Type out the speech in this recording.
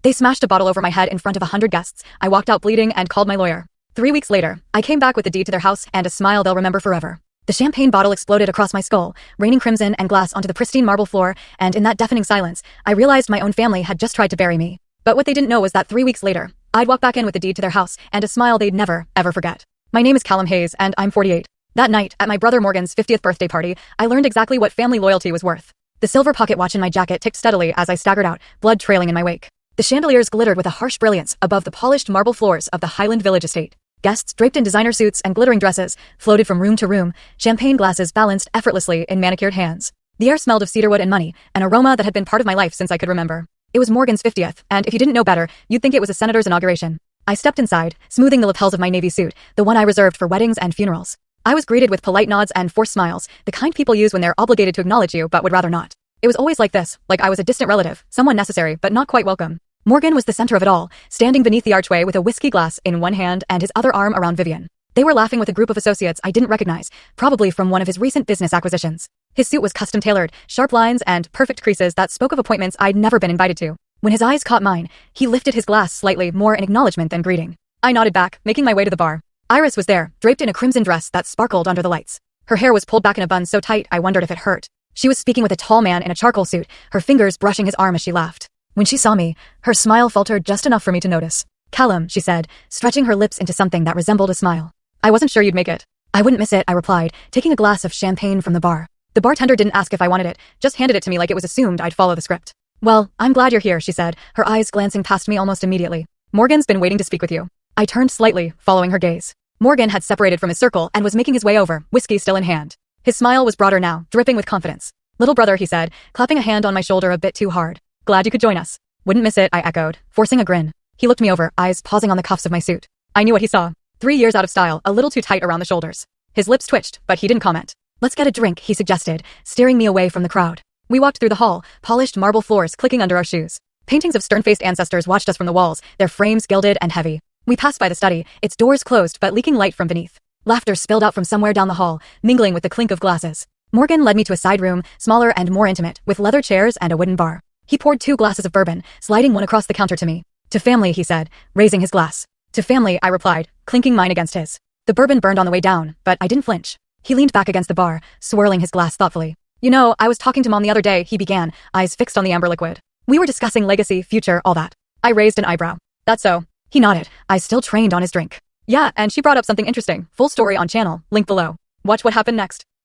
They smashed a bottle over my head in front of 100 guests. I walked out bleeding and called my lawyer. 3 weeks later, I came back with the deed to their house and a smile they'll remember forever. The champagne bottle exploded across my skull, raining crimson and glass onto the pristine marble floor, and in that deafening silence, I realized my own family had just tried to bury me. But what they didn't know was that 3 weeks later, I'd walk back in with the deed to their house and a smile they'd never, ever forget. My name is Callum Hayes, and I'm 48. That night, at my brother Morgan's 50th birthday party, I learned exactly what family loyalty was worth. The silver pocket watch in my jacket ticked steadily as I staggered out, blood trailing in my wake. The chandeliers glittered with a harsh brilliance above the polished marble floors of the Highland Village estate. Guests, draped in designer suits and glittering dresses, floated from room to room, champagne glasses balanced effortlessly in manicured hands. The air smelled of cedarwood and money, an aroma that had been part of my life since I could remember. It was Morgan's 50th, and if you didn't know better, you'd think it was a senator's inauguration. I stepped inside, smoothing the lapels of my navy suit, the one I reserved for weddings and funerals. I was greeted with polite nods and forced smiles, the kind people use when they're obligated to acknowledge you but would rather not. It was always like this, like I was a distant relative, someone necessary but not quite welcome. Morgan was the center of it all, standing beneath the archway with a whiskey glass in one hand and his other arm around Vivian. They were laughing with a group of associates I didn't recognize, probably from one of his recent business acquisitions. His suit was custom-tailored, sharp lines and perfect creases that spoke of appointments I'd never been invited to. When his eyes caught mine, he lifted his glass slightly, more in acknowledgement than greeting. I nodded back, making my way to the bar. Iris was there, draped in a crimson dress that sparkled under the lights. Her hair was pulled back in a bun so tight I wondered if it hurt. She was speaking with a tall man in a charcoal suit, her fingers brushing his arm as she laughed. When she saw me, her smile faltered just enough for me to notice. "Callum," she said, stretching her lips into something that resembled a smile. "I wasn't sure you'd make it." "I wouldn't miss it," I replied, taking a glass of champagne from the bar. The bartender didn't ask if I wanted it, just handed it to me like it was assumed I'd follow the script. "Well, I'm glad you're here," she said, her eyes glancing past me almost immediately. "Morgan's been waiting to speak with you." I turned slightly, following her gaze. Morgan had separated from his circle and was making his way over, whiskey still in hand. His smile was broader now, dripping with confidence. "Little brother," he said, clapping a hand on my shoulder a bit too hard. "Glad you could join us." "Wouldn't miss it," I echoed, forcing a grin. He looked me over, eyes pausing on the cuffs of my suit. I knew what he saw. 3 years out of style, a little too tight around the shoulders. His lips twitched, but he didn't comment. "Let's get a drink," he suggested, steering me away from the crowd. We walked through the hall, polished marble floors clicking under our shoes. Paintings of stern-faced ancestors watched us from the walls, their frames gilded and heavy. We passed by the study, its doors closed but leaking light from beneath. Laughter spilled out from somewhere down the hall, mingling with the clink of glasses. Morgan led me to a side room, smaller and more intimate, with leather chairs and a wooden bar. He poured 2 glasses of bourbon, sliding one across the counter to me. "To family," he said, raising his glass. "To family," I replied, clinking mine against his. The bourbon burned on the way down, but I didn't flinch. He leaned back against the bar, swirling his glass thoughtfully. "You know, I was talking to Mom the other day," he began, eyes fixed on the amber liquid. "We were discussing legacy, future, all that." I raised an eyebrow. "That's so." He nodded, eyes still trained on his drink. "Yeah, and she brought up something interesting. Full story on channel, link below. Watch what happened next."